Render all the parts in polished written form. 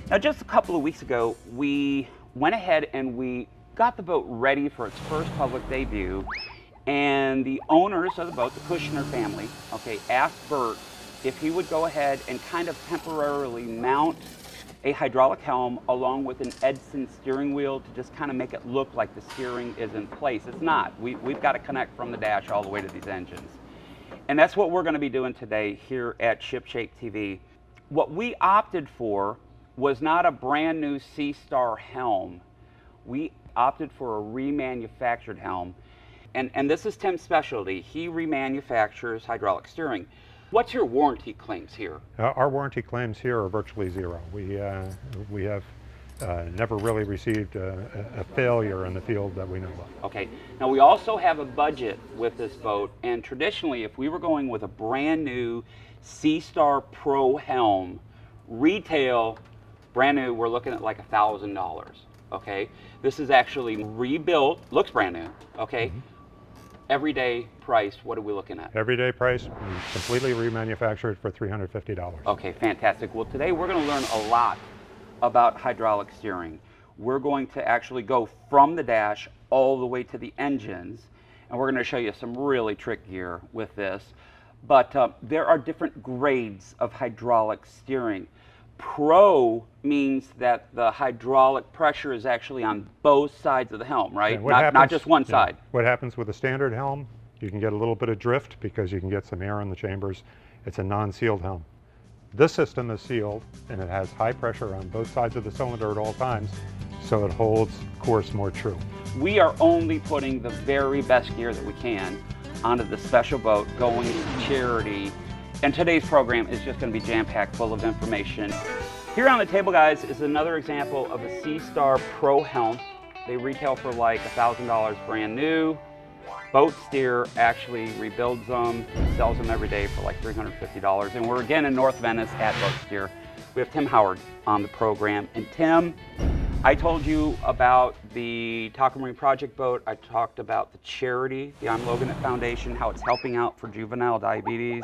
Now, just a couple of weeks ago, we went ahead and we got the boat ready for its first public debut, and the owners of the boat, the Kushner family, okay, asked Bert if he would go ahead and kind of temporarily mount a hydraulic helm along with an Edson steering wheel to just kind of make it look like the steering is in place. It's not. We've got to connect from the dash all the way to these engines. And that's what we're going to be doing today here at ShipShape TV. What we opted for was not a brand new seastar helm. We opted for a remanufactured helm. And this is Tim's specialty. He remanufactures hydraulic steering. What's your warranty claims here? Our warranty claims here are virtually zero. We have never really received a failure in the field that we know of. Okay. Now we also have a budget with this boat, and traditionally if we were going with a brand new Seastar Pro helm, retail, brand new, we're looking at like $1,000. Okay. This is actually rebuilt, looks brand new. Okay. Mm-hmm. Everyday price, what are we looking at? Everyday price, completely remanufactured for $350. Okay, fantastic. Well, today we're going to learn a lot about hydraulic steering. We're going to actually go from the dash all the way to the engines, and we're going to show you some really trick gear with this. But there are different grades of hydraulic steering. Pro means that the hydraulic pressure is actually on both sides of the helm, right? Not just one side. What happens with a standard helm, you can get a little bit of drift because you can get some air in the chambers. It's a non-sealed helm. This system is sealed and it has high pressure on both sides of the cylinder at all times, so it holds course more true. We are only putting the very best gear that we can onto the special boat going to charity. And today's program is just going to be jam-packed full of information. Here on the table, guys, is another example of a Seastar Pro helm. They retail for like $1,000 brand new. Boat Steer actually rebuilds them, sells them every day for like $350. And we're again in North Venice at Boat Steer. We have Tim Howard on the program. And Tim, I told you about the Taco Marine Project boat. I talked about the charity, the I'm Logan It Foundation, how it's helping out for juvenile diabetes.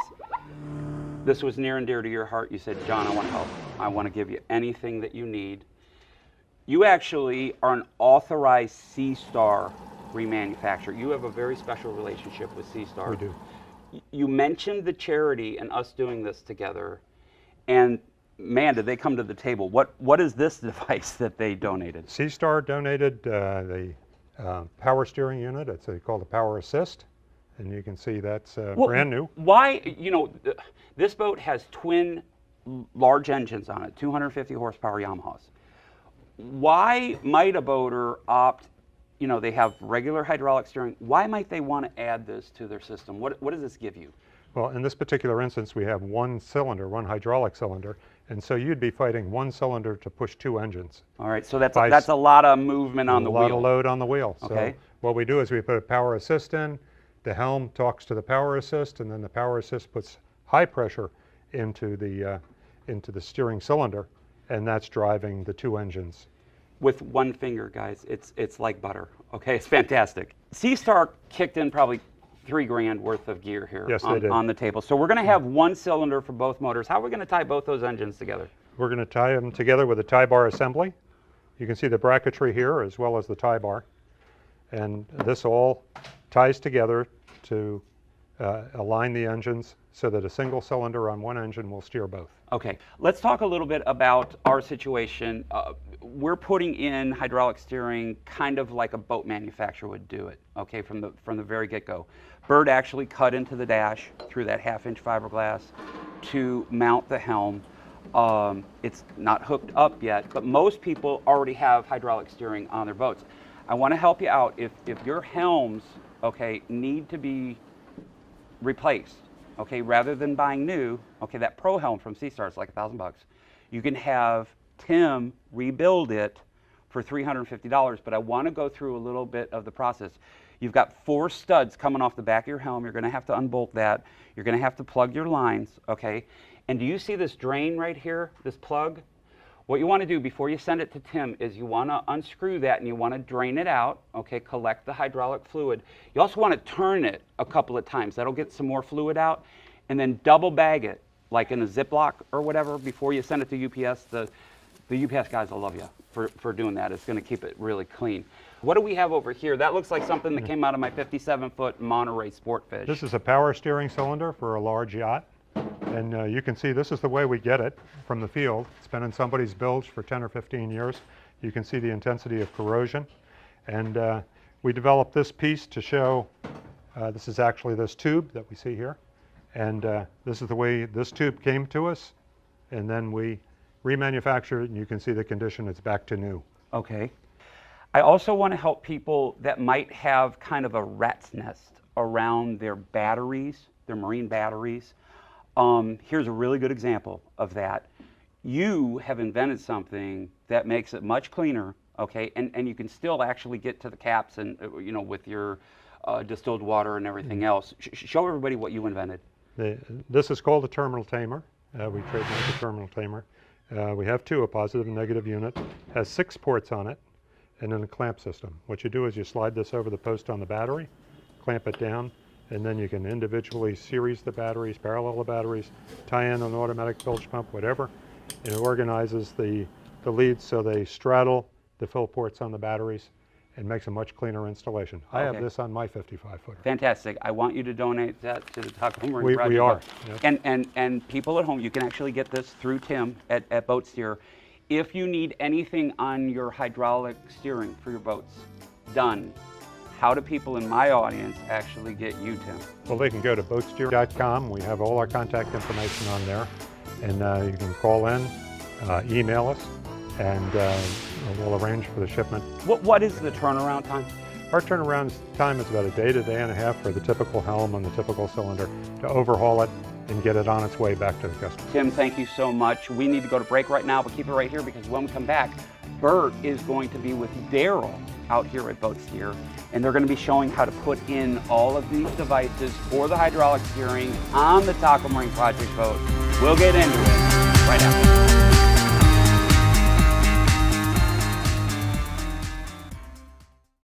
This was near and dear to your heart. You said, John, I want to help. I want to give you anything that you need. You actually are an authorized Seastar remanufacturer. You have a very special relationship with Seastar. We do. You mentioned the charity and us doing this together, and man, did they come to the table. What is this device that they donated? Seastar donated the power steering unit. It's called a Power Assist. And you can see that's brand new. Why, you know, this boat has twin large engines on it, 250 horsepower Yamahas. Why might a boater opt, you know, they have regular hydraulic steering, why might they want to add this to their system? What does this give you? Well, in this particular instance, we have one cylinder, one hydraulic cylinder, and so you'd be fighting one cylinder to push two engines. All right, so that's a lot of movement on the wheel. A lot of load on the wheel. Okay. So what we do is we put a Power Assist in, the helm talks to the Power Assist, and then the Power Assist puts high pressure into the steering cylinder, and that's driving the two engines. With one finger, guys, it's like butter. Okay, it's fantastic. Seastar kicked in probably $3,000 worth of gear here. Yes, they did. On the table. So we're going to have one cylinder for both motors. How are we going to tie both those engines together? We're going to tie them together with a tie bar assembly. You can see the bracketry here as well as the tie bar, and this all ties together to align the engines so that a single cylinder on one engine will steer both. Okay, let's talk a little bit about our situation. We're putting in hydraulic steering kind of like a boat manufacturer would do it, okay, from the very get-go. Bert actually cut into the dash through that 1/2-inch fiberglass to mount the helm. It's not hooked up yet, but most people already have hydraulic steering on their boats. I want to help you out. If your helms, okay, need to be replaced, okay, rather than buying new, okay, that Pro helm from Seastar is like $1,000. You can have Tim rebuild it for $350, but I want to go through a little bit of the process. You've got 4 studs coming off the back of your helm. You're going to have to unbolt that. You're going to have to plug your lines, okay? And do you see this drain right here, this plug? What you want to do before you send it to Tim is you want to unscrew that and you want to drain it out, okay, collect the hydraulic fluid. You also want to turn it a couple of times. That'll get some more fluid out, and then double bag it, like in a Ziploc or whatever, before you send it to UPS. The UPS guys will love you for doing that. It's going to keep it really clean. What do we have over here? That looks like something that came out of my 57-foot Monterey Sportfish. This is a power steering cylinder for a large yacht. And you can see this is the way we get it from the field. It's been in somebody's bilge for 10 or 15 years. You can see the intensity of corrosion. And we developed this piece to show, this is actually this tube that we see here. And this is the way this tube came to us. And then we remanufactured it, and you can see the condition, it's back to new. Okay. I also want to help people that might have kind of a rat's nest around their batteries, their marine batteries. Here's a really good example of that. You have invented something that makes it much cleaner, okay, and you can still actually get to the caps and, you know, with your distilled water and everything else. Show everybody what you invented. This is called a terminal tamer. We trademarked the terminal tamer. We have two, a positive and negative unit. Has 6 ports on it, and then a clamp system. What you do is you slide this over the post on the battery, clamp it down, and then you can individually series the batteries, parallel the batteries, tie in an automatic bilge pump, whatever. And it organizes the leads so they straddle the fill ports on the batteries and makes a much cleaner installation. I have this on my 55-footer. Fantastic. I want you to donate that to the Taco Marine Project. We are. Yes. And people at home, you can actually get this through Tim at Boat Steer. If you need anything on your hydraulic steering for your boats done, how do people in my audience actually get you, Tim? Well, they can go to boatsteer.com. We have all our contact information on there. And you can call in, email us, and we'll arrange for the shipment. What is the turnaround time? Our turnaround time is about a day to a day and a half for the typical Helm and the typical cylinder to overhaul it and get it on its way back to the customer. Tim, thank you so much. We need to go to break right now, but keep it right here because when we come back, Bert is going to be with Daryl out here at Boat Steer, and they're going to be showing how to put in all of these devices for the hydraulic steering on the Taco Marine Project boat. We'll get into it right after.